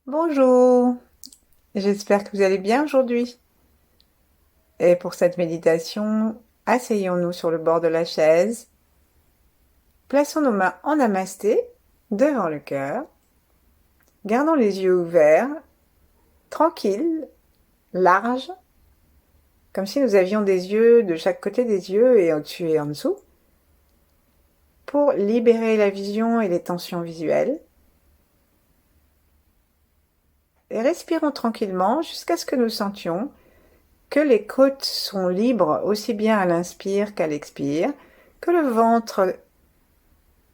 Bonjour, j'espère que vous allez bien aujourd'hui. Et pour cette méditation, asseyons-nous sur le bord de la chaise, plaçons nos mains en namasté devant le cœur, gardons les yeux ouverts, tranquilles, larges, comme si nous avions des yeux de chaque côté des yeux et au-dessus et en dessous, pour libérer la vision et les tensions visuelles. Et respirons tranquillement jusqu'à ce que nous sentions que les côtes sont libres aussi bien à l'inspire qu'à l'expire, que le ventre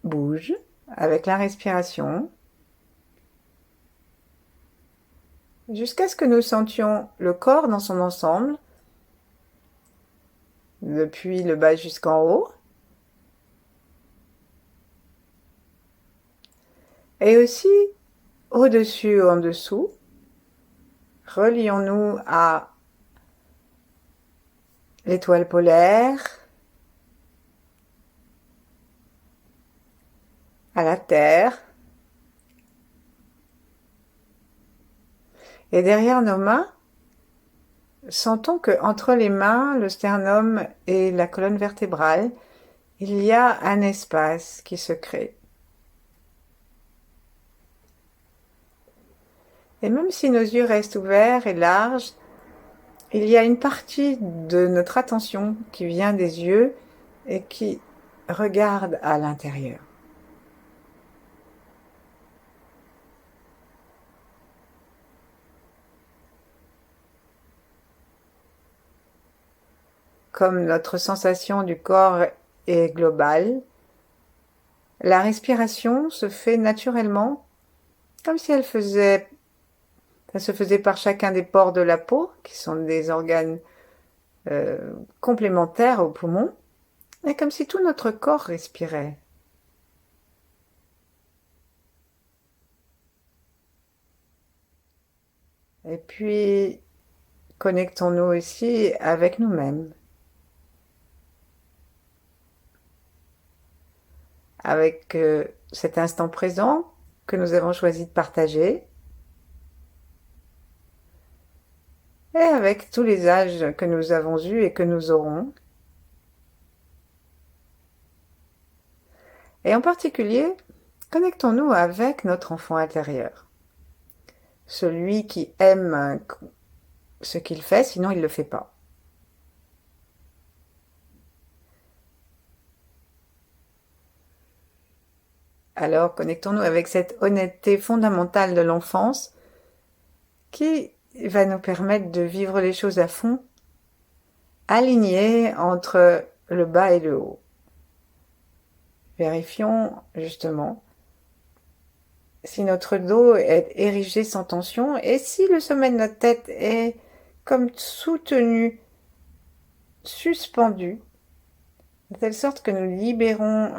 bouge avec la respiration, jusqu'à ce que nous sentions le corps dans son ensemble, depuis le bas jusqu'en haut, et aussi au-dessus ou en dessous. Relions-nous à l'étoile polaire, à la Terre, et derrière nos mains, sentons que entre les mains, le sternum et la colonne vertébrale, il y a un espace qui se crée. Et même si nos yeux restent ouverts et larges, il y a une partie de notre attention qui vient des yeux et qui regarde à l'intérieur. Comme notre sensation du corps est globale, la respiration se fait naturellement, comme si ça se faisait par chacun des pores de la peau, qui sont des organes complémentaires aux poumons, et comme si tout notre corps respirait. Et puis, connectons-nous aussi avec nous-mêmes, avec cet instant présent que nous avons choisi de partager, et avec tous les âges que nous avons eus et que nous aurons. Et en particulier, connectons-nous avec notre enfant intérieur, celui qui aime ce qu'il fait, sinon il ne le fait pas. Alors connectons-nous avec cette honnêteté fondamentale de l'enfance qui va nous permettre de vivre les choses à fond, alignées entre le bas et le haut. Vérifions justement si notre dos est érigé sans tension et si le sommet de notre tête est comme soutenu, suspendu, de telle sorte que nous libérons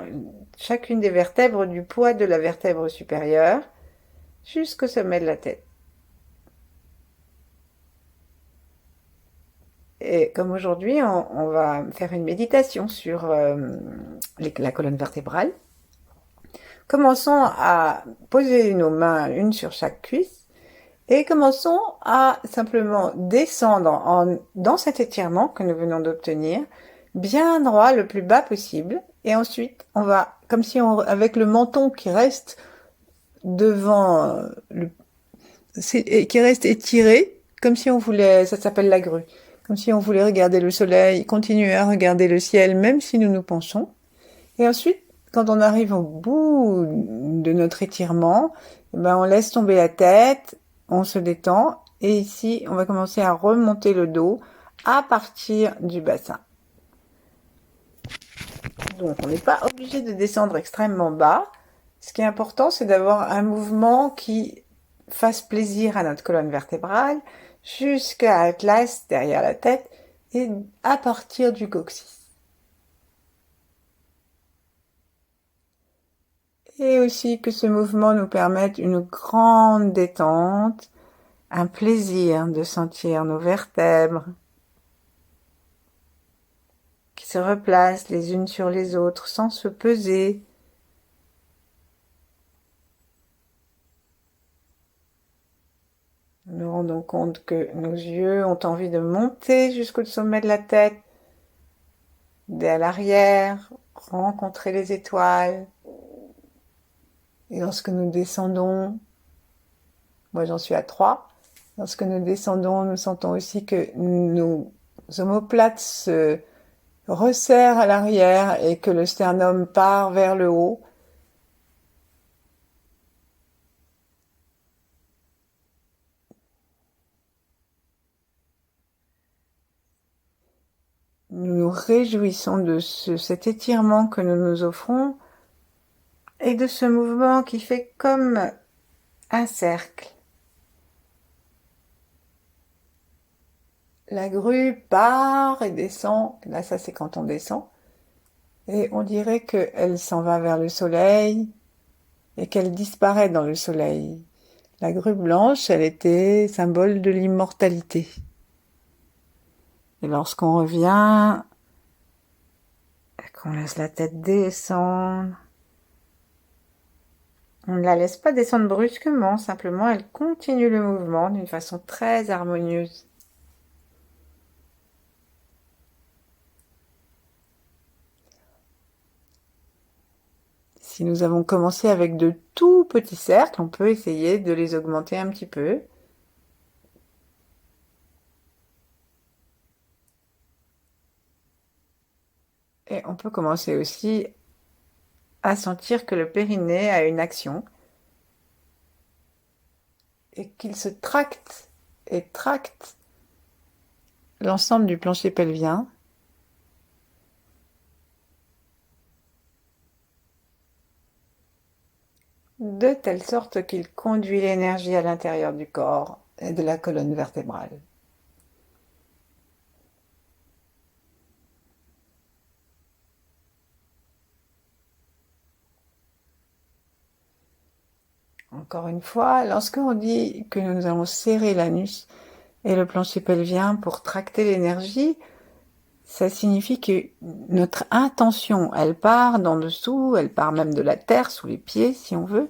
chacune des vertèbres du poids de la vertèbre supérieure jusqu'au sommet de la tête. Et comme aujourd'hui, on va faire une méditation sur la colonne vertébrale. Commençons à poser nos mains une sur chaque cuisse et commençons à simplement descendre dans cet étirement que nous venons d'obtenir, bien droit, le plus bas possible. Et ensuite, on va, comme si avec le menton qui reste devant, qui reste étiré, comme si on voulait, ça s'appelle la grue, comme si on voulait regarder le soleil, continuer à regarder le ciel, même si nous nous penchons. Et ensuite, quand on arrive au bout de notre étirement, on laisse tomber la tête, on se détend, et ici, on va commencer à remonter le dos à partir du bassin. Donc, on n'est pas obligé de descendre extrêmement bas. Ce qui est important, c'est d'avoir un mouvement qui fasse plaisir à notre colonne vertébrale, jusqu'à Atlas derrière la tête, et à partir du coccyx. Et aussi que ce mouvement nous permette une grande détente, un plaisir de sentir nos vertèbres qui se replacent les unes sur les autres sans se peser. rendons compte que nos yeux ont envie de monter jusqu'au sommet de la tête, à l'arrière, rencontrer les étoiles. Et lorsque nous descendons, moi j'en suis à 3, lorsque nous descendons, nous sentons aussi que nos omoplates se resserrent à l'arrière et que le sternum part vers le haut. Nous nous réjouissons de cet étirement que nous nous offrons et de ce mouvement qui fait comme un cercle. La grue part et descend. Là, ça c'est quand on descend. Et on dirait qu'elle s'en va vers le soleil et qu'elle disparaît dans le soleil. La grue blanche, elle était symbole de l'immortalité. Et lorsqu'on revient, qu'on laisse la tête descendre, on ne la laisse pas descendre brusquement, simplement elle continue le mouvement d'une façon très harmonieuse. Si nous avons commencé avec de tout petits cercles, on peut essayer de les augmenter un petit peu. Et on peut commencer aussi à sentir que le périnée a une action et qu'il se tracte et tracte l'ensemble du plancher pelvien. De telle sorte qu'il conduit l'énergie à l'intérieur du corps et de la colonne vertébrale. Encore une fois, lorsqu'on dit que nous allons serrer l'anus et le plancher pelvien pour tracter l'énergie, ça signifie que notre intention, elle part d'en dessous, elle part même de la terre, sous les pieds si on veut.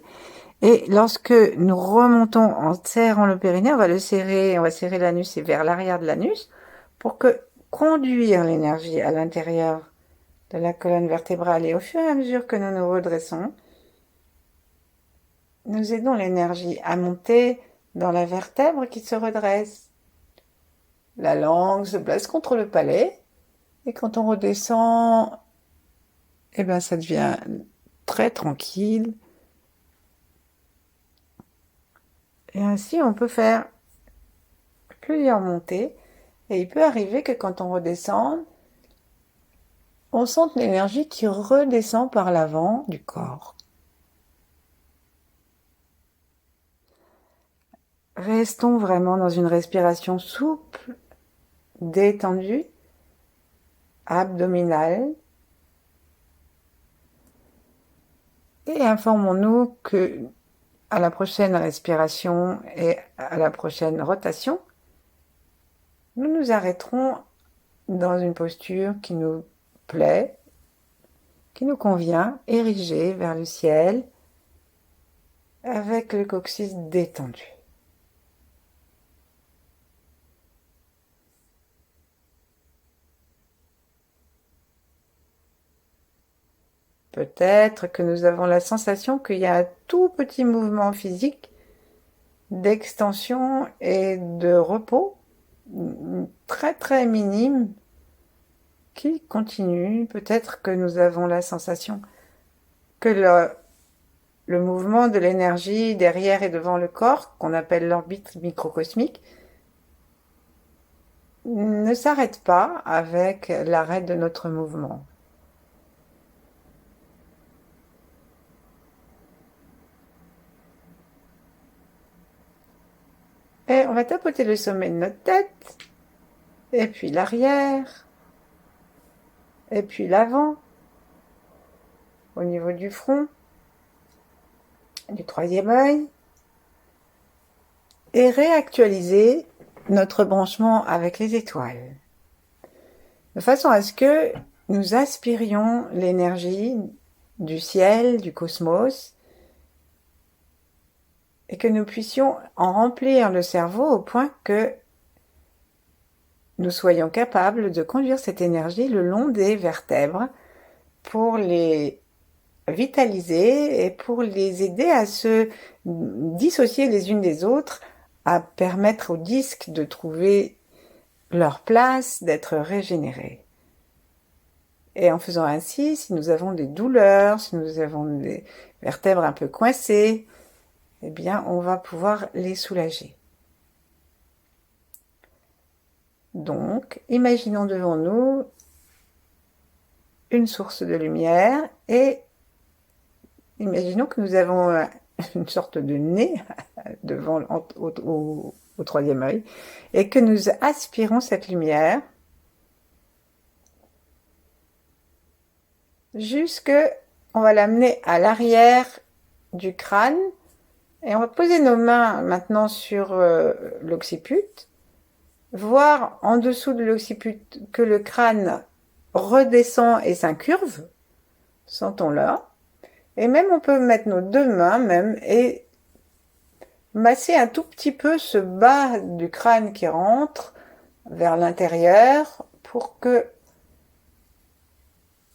Et lorsque nous remontons en serrant le périnée, on va serrer l'anus et vers l'arrière de l'anus pour conduire l'énergie à l'intérieur de la colonne vertébrale. Et au fur et à mesure que nous nous redressons, nous aidons l'énergie à monter dans la vertèbre qui se redresse. La langue se place contre le palais et quand on redescend, eh ben ça devient très tranquille. Et ainsi, on peut faire plusieurs montées et il peut arriver que quand on redescend, on sente l'énergie qui redescend par l'avant du corps. Restons vraiment dans une respiration souple, détendue, abdominale. Et informons-nous que à la prochaine respiration et à la prochaine rotation, nous nous arrêterons dans une posture qui nous plaît, qui nous convient, érigée vers le ciel, avec le coccyx détendu. Peut-être que nous avons la sensation qu'il y a un tout petit mouvement physique d'extension et de repos, très très minime, qui continue. Peut-être que nous avons la sensation que le mouvement de l'énergie derrière et devant le corps, qu'on appelle l'orbite microcosmique, ne s'arrête pas avec l'arrêt de notre mouvement. Et on va tapoter le sommet de notre tête, et puis l'arrière, et puis l'avant, au niveau du front, du troisième œil, et réactualiser notre branchement avec les étoiles, de façon à ce que nous aspirions l'énergie du ciel, du cosmos, et que nous puissions en remplir le cerveau au point que nous soyons capables de conduire cette énergie le long des vertèbres pour les vitaliser et pour les aider à se dissocier les unes des autres, à permettre aux disques de trouver leur place, d'être régénérés. Et en faisant ainsi, si nous avons des douleurs, si nous avons des vertèbres un peu coincées, eh bien, on va pouvoir les soulager. Donc, imaginons devant nous une source de lumière et imaginons que nous avons une sorte de nez devant au troisième œil et que nous aspirons cette lumière jusque, on va l'amener à l'arrière du crâne et on va poser nos mains maintenant sur l'occiput, voir en dessous de l'occiput que le crâne redescend et s'incurve, sentons-le. Et même on peut mettre nos deux mains même et masser un tout petit peu ce bas du crâne qui rentre vers l'intérieur pour que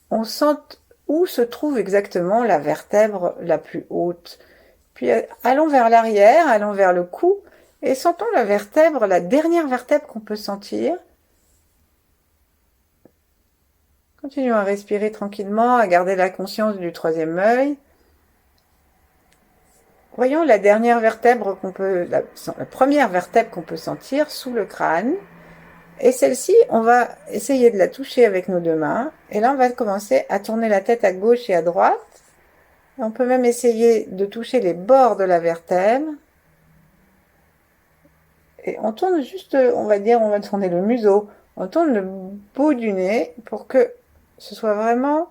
on sente où se trouve exactement la vertèbre la plus haute. Puis allons vers l'arrière, allons vers le cou et sentons la vertèbre, la dernière vertèbre qu'on peut sentir. Continuons à respirer tranquillement, à garder la conscience du troisième œil. Voyons la dernière vertèbre la première vertèbre qu'on peut sentir sous le crâne. Et celle-ci, on va essayer de la toucher avec nos deux mains. Et là, on va commencer à tourner la tête à gauche et à droite. Et on peut même essayer de toucher les bords de la vertèbre. Et on tourne juste, on va tourner le museau. On tourne le bout du nez pour que ce soit vraiment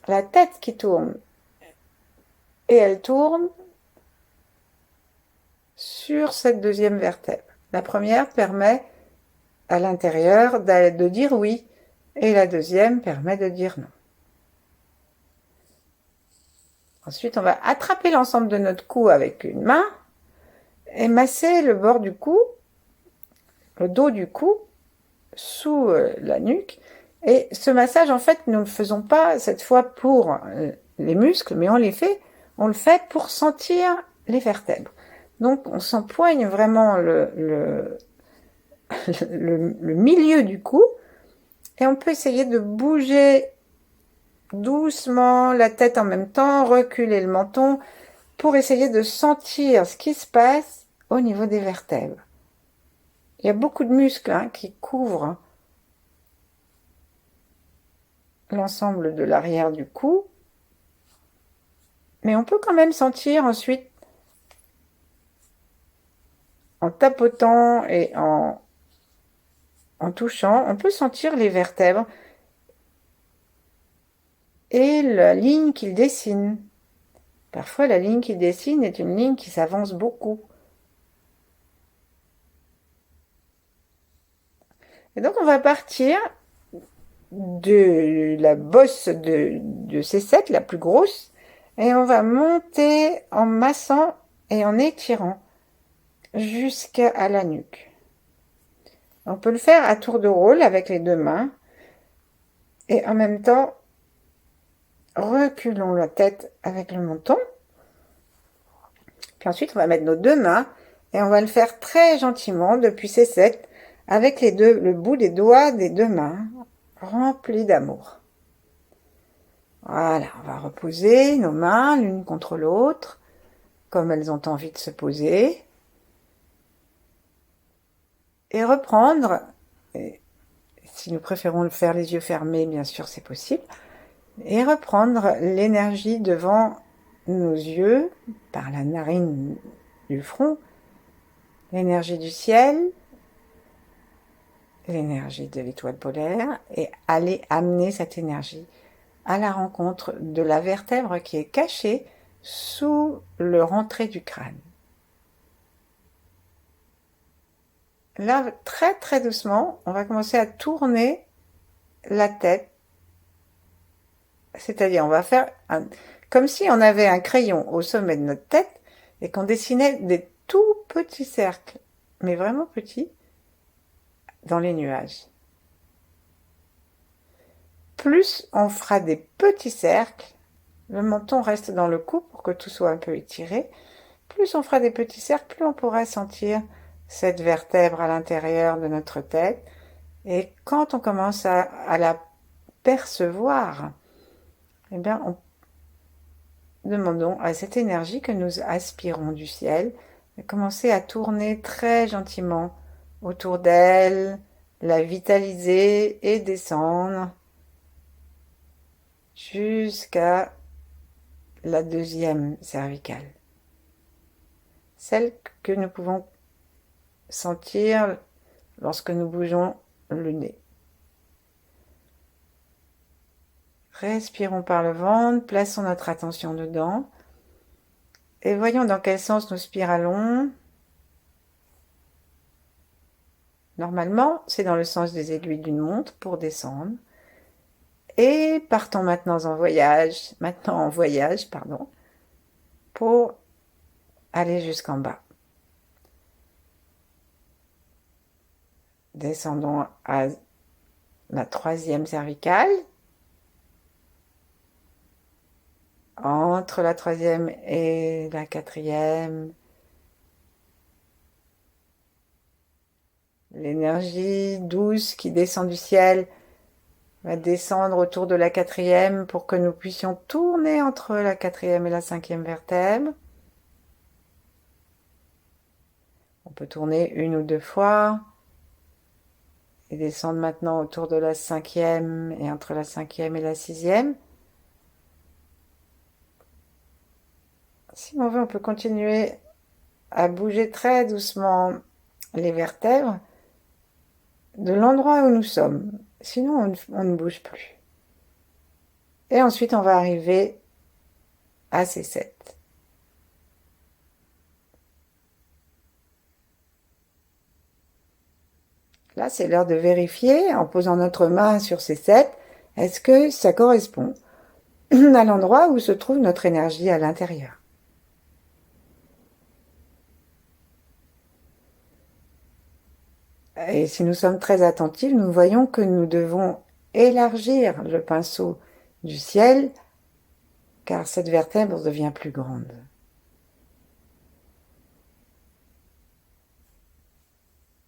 la tête qui tourne. Et elle tourne sur cette deuxième vertèbre. La première permet à l'intérieur de dire oui et la deuxième permet de dire non. Ensuite, on va attraper l'ensemble de notre cou avec une main et masser le bord du cou, le dos du cou, sous la nuque. Et ce massage, en fait, nous ne le faisons pas cette fois pour les muscles, mais on le fait pour sentir les vertèbres. Donc, on s'empoigne vraiment le milieu du cou et on peut essayer de bouger doucement la tête en même temps, reculer le menton pour essayer de sentir ce qui se passe au niveau des vertèbres. Il y a beaucoup de muscles qui couvrent l'ensemble de l'arrière du cou, mais on peut quand même sentir ensuite, en tapotant et en touchant, on peut sentir les vertèbres et la ligne qu'ils dessinent. Parfois, la ligne qu'ils dessinent est une ligne qui s'avance beaucoup. Et donc, on va partir de la bosse de C7, la plus grosse, et on va monter en massant et en étirant jusqu'à la nuque. On peut le faire à tour de rôle avec les deux mains et en même temps reculons la tête avec le menton. Puis ensuite on va mettre nos deux mains et on va le faire très gentiment depuis C7 avec le bout des doigts des deux mains remplis d'amour. Voilà, on va reposer nos mains l'une contre l'autre comme elles ont envie de se poser. Et reprendre, et si nous préférons le faire les yeux fermés, bien sûr c'est possible, et reprendre l'énergie devant nos yeux, par la narine du front, l'énergie du ciel, l'énergie de l'étoile polaire, et aller amener cette énergie à la rencontre de la vertèbre qui est cachée sous le rentré du crâne. Là, très très doucement, on va commencer à tourner la tête. C'est-à-dire, on va faire comme si on avait un crayon au sommet de notre tête et qu'on dessinait des tout petits cercles, mais vraiment petits, dans les nuages. Plus on fera des petits cercles, le menton reste dans le cou pour que tout soit un peu étiré, plus on fera des petits cercles, plus on pourra sentir cette vertèbre à l'intérieur de notre tête. Et quand on commence à la percevoir, eh bien, demandons à cette énergie que nous aspirons du ciel de commencer à tourner très gentiment autour d'elle, la vitaliser et descendre jusqu'à la deuxième cervicale, celle que nous pouvons sentir lorsque nous bougeons le nez. Respirons par le ventre, plaçons notre attention dedans et voyons dans quel sens nous spiralons. Normalement, c'est dans le sens des aiguilles d'une montre pour descendre. Et partons maintenant en voyage, pour aller jusqu'en bas. Descendons à la troisième cervicale. Entre la troisième et la quatrième, l'énergie douce qui descend du ciel va descendre autour de la quatrième pour que nous puissions tourner entre la quatrième et la cinquième vertèbre. On peut tourner une ou deux fois et descendre maintenant autour de la cinquième et entre la cinquième et la sixième. Si on veut, on peut continuer à bouger très doucement les vertèbres de l'endroit où nous sommes. Sinon, on ne bouge plus. Et ensuite, on va arriver à ces 7. Là, c'est l'heure de vérifier, en posant notre main sur ces 7, est-ce que ça correspond à l'endroit où se trouve notre énergie à l'intérieur. Et si nous sommes très attentifs, nous voyons que nous devons élargir le pinceau du ciel, car cette vertèbre devient plus grande.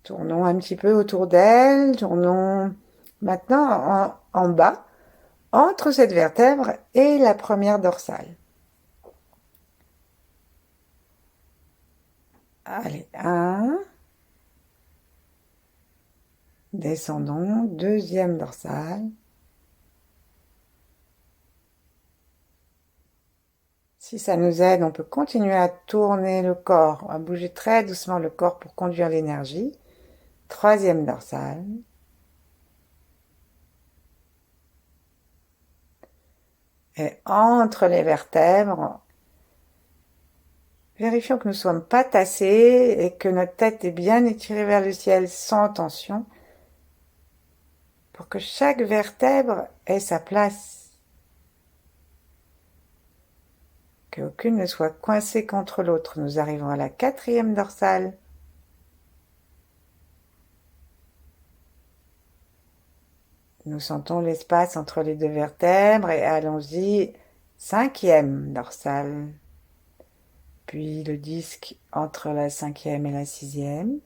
Tournons un petit peu autour d'elle, tournons maintenant en bas, entre cette vertèbre et la première dorsale. Allez, 1. Descendons, deuxième dorsale. Si ça nous aide, on peut continuer à tourner le corps, à bouger très doucement le corps pour conduire l'énergie. Troisième dorsale. Et entre les vertèbres, vérifions que nous ne sommes pas tassés et que notre tête est bien étirée vers le ciel sans tension pour que chaque vertèbre ait sa place. Qu'aucune ne soit coincée contre l'autre. Nous arrivons à la quatrième dorsale. Nous sentons l'espace entre les deux vertèbres et allons-y, cinquième dorsale. Puis le disque entre la cinquième et la sixième.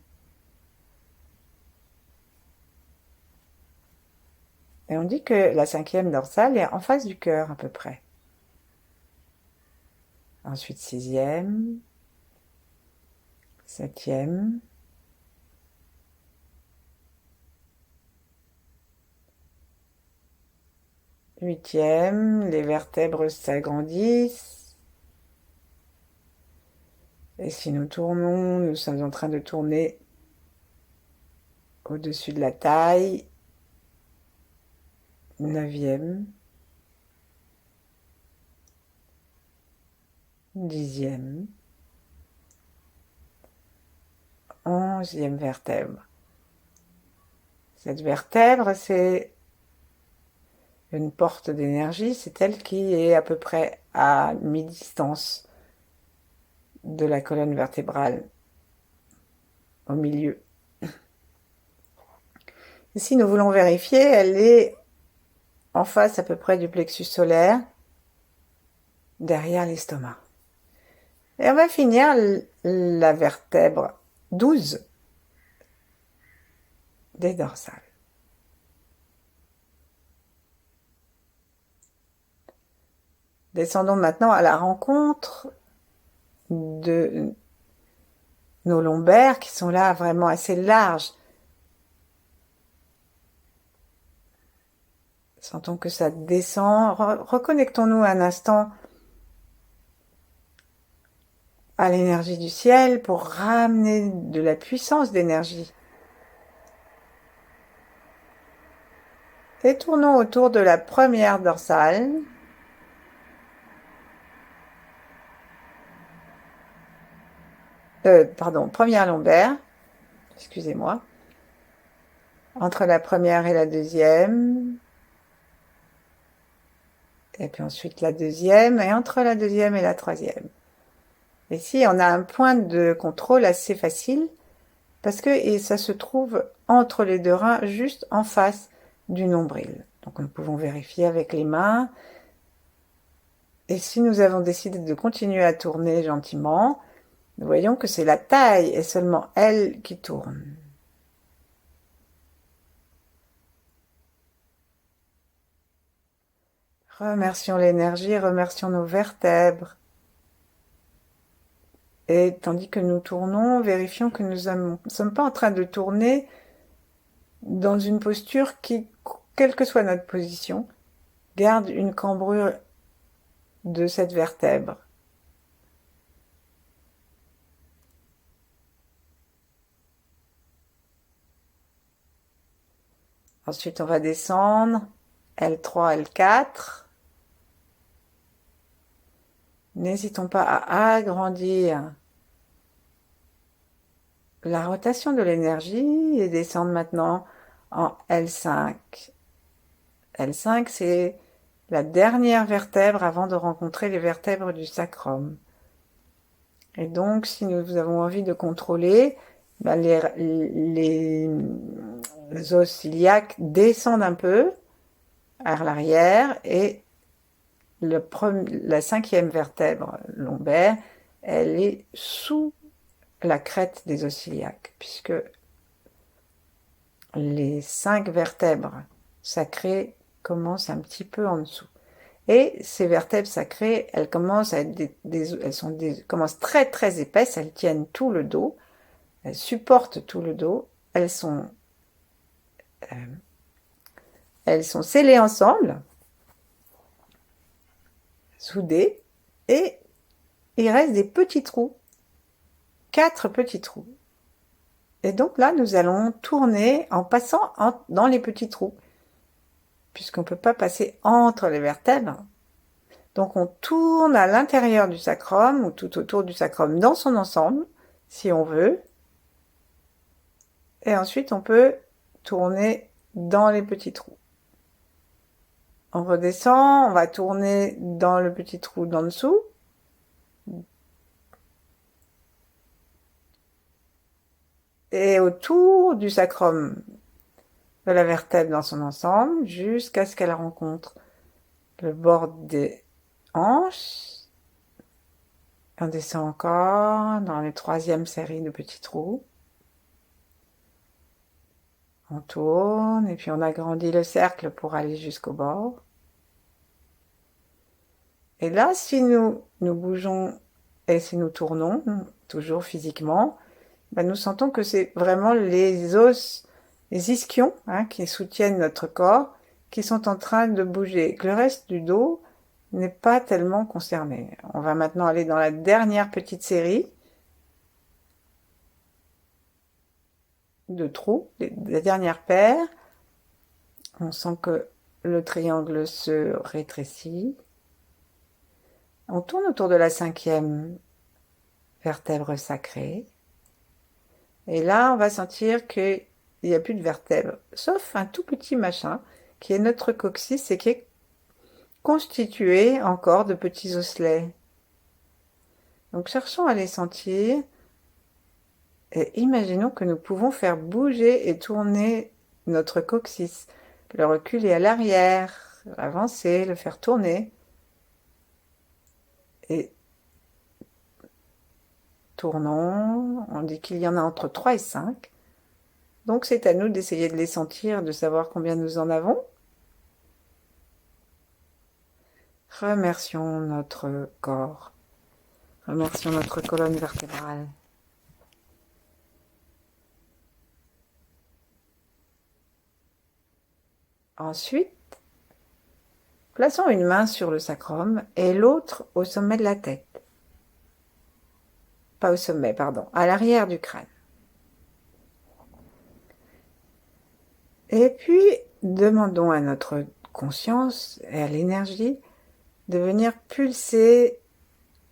Et on dit que la cinquième dorsale est en face du cœur à peu près. Ensuite sixième, septième, huitième, les vertèbres s'agrandissent. Et si nous tournons, nous sommes en train de tourner au-dessus de la taille. Neuvième, dixième, onzième vertèbre. Cette vertèbre, c'est une porte d'énergie, c'est elle qui est à peu près à mi-distance de la colonne vertébrale, au milieu. Et si nous voulons vérifier, elle est en face à peu près du plexus solaire, derrière l'estomac. Et on va finir la vertèbre 12 des dorsales. Descendons maintenant à la rencontre de nos lombaires qui sont là vraiment assez larges. Sentons que ça descend. Reconnectons-nous un instant à l'énergie du ciel pour ramener de la puissance d'énergie. Et tournons autour de la première dorsale. Première lombaire. Excusez-moi. Entre la première et la deuxième. Et puis ensuite la deuxième. Et entre la deuxième et la troisième. Ici, on a un point de contrôle assez facile parce que ça se trouve entre les deux reins, juste en face du nombril. Donc nous pouvons vérifier avec les mains. Et si nous avons décidé de continuer à tourner gentiment, nous voyons que c'est la taille et seulement elle qui tourne. Remercions l'énergie, remercions nos vertèbres. Et tandis que nous tournons, vérifions que nous ne sommes pas en train de tourner dans une posture qui, quelle que soit notre position, garde une cambrure de cette vertèbre. Ensuite, on va descendre, L3, L4. N'hésitons pas à agrandir la rotation de l'énergie et descendre maintenant en L5. L5, c'est la dernière vertèbre avant de rencontrer les vertèbres du sacrum. Et donc, si nous avons envie de contrôler, les os iliaques descendent un peu vers l'arrière et la cinquième vertèbre lombaire, elle est sous la crête des os iliaques, puisque les 5 vertèbres sacrées commencent un petit peu en dessous. Et ces vertèbres sacrées, elles commencent à être commencent très très épaisses, elles tiennent tout le dos, elles supportent tout le dos, elles sont scellées ensemble, soudées, et il reste des petits trous, 4 petits trous. Et donc là, nous allons tourner en passant dans les petits trous, puisqu'on ne peut pas passer entre les vertèbres. Donc on tourne à l'intérieur du sacrum, ou tout autour du sacrum dans son ensemble, si on veut. Et ensuite, on peut tourner dans les petits trous. On redescend, on va tourner dans le petit trou d'en dessous. Et autour du sacrum de la vertèbre dans son ensemble, jusqu'à ce qu'elle rencontre le bord des hanches. On descend encore dans les 3e série de petits trous. On tourne et puis on agrandit le cercle pour aller jusqu'au bord. Et là, si nous bougeons et si nous tournons, toujours physiquement, nous sentons que c'est vraiment les os, les ischions qui soutiennent notre corps, qui sont en train de bouger, que le reste du dos n'est pas tellement concerné. On va maintenant aller dans la dernière petite série de trous, la dernière paire. On sent que le triangle se rétrécit. On tourne autour de la 5e vertèbre sacrée. Et là, on va sentir qu'il n'y a plus de vertèbre, sauf un tout petit machin qui est notre coccyx et qui est constitué encore de petits osselets. Donc cherchons à les sentir et imaginons que nous pouvons faire bouger et tourner notre coccyx, le reculer à l'arrière, avancer, le faire tourner et tournons. On dit qu'il y en a entre 3 et 5. Donc c'est à nous d'essayer de les sentir, de savoir combien nous en avons. Remercions notre corps. Remercions notre colonne vertébrale. Ensuite, plaçons une main sur le sacrum et l'autre au sommet de la tête. Pas au sommet, pardon, à l'arrière du crâne. Et puis, demandons à notre conscience et à l'énergie de venir pulser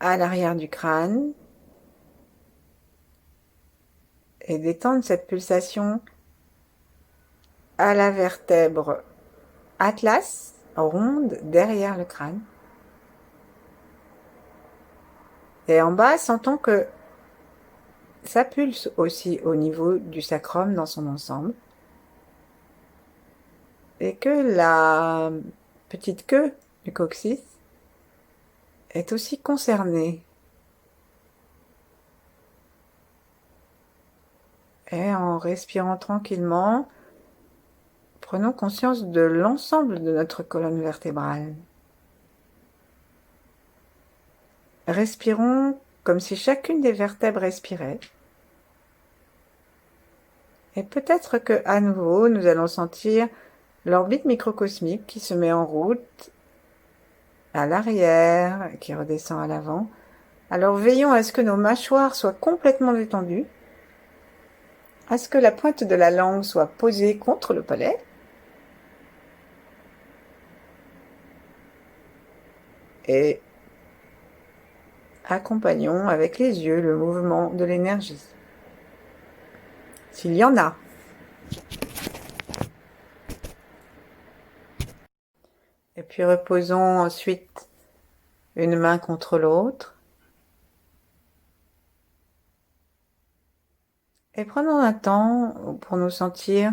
à l'arrière du crâne et d'étendre cette pulsation à la vertèbre atlas, ronde, derrière le crâne. Et en bas, sentons que ça pulse aussi au niveau du sacrum dans son ensemble. Et que la petite queue du coccyx est aussi concernée. Et en respirant tranquillement, prenons conscience de l'ensemble de notre colonne vertébrale. Respirons comme si chacune des vertèbres respirait. Et peut-être que à nouveau, nous allons sentir l'orbite microcosmique qui se met en route à l'arrière, qui redescend à l'avant. Alors veillons à ce que nos mâchoires soient complètement détendues, à ce que la pointe de la langue soit posée contre le palais. Et accompagnons avec les yeux le mouvement de l'énergie, s'il y en a. Et puis reposons ensuite une main contre l'autre. Et prenons un temps pour nous sentir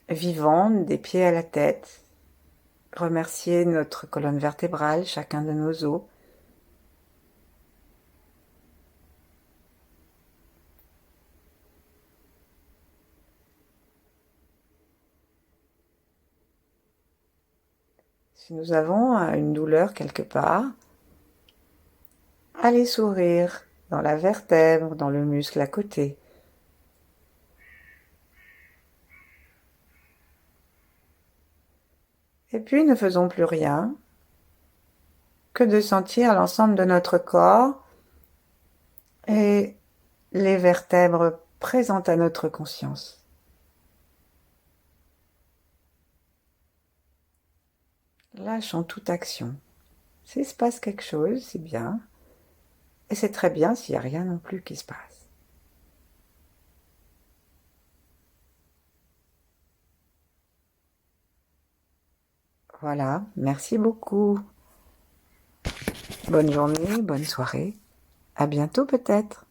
vivants, des pieds à la tête. Remercier notre colonne vertébrale, chacun de nos os. Si nous avons une douleur quelque part, allez sourire dans la vertèbre, dans le muscle à côté. Et puis ne faisons plus rien que de sentir l'ensemble de notre corps et les vertèbres présentes à notre conscience. Lâchons toute action. S'il se passe quelque chose, c'est bien. Et c'est très bien s'il n'y a rien non plus qui se passe. Voilà, merci beaucoup. Bonne journée, bonne soirée. À bientôt peut-être.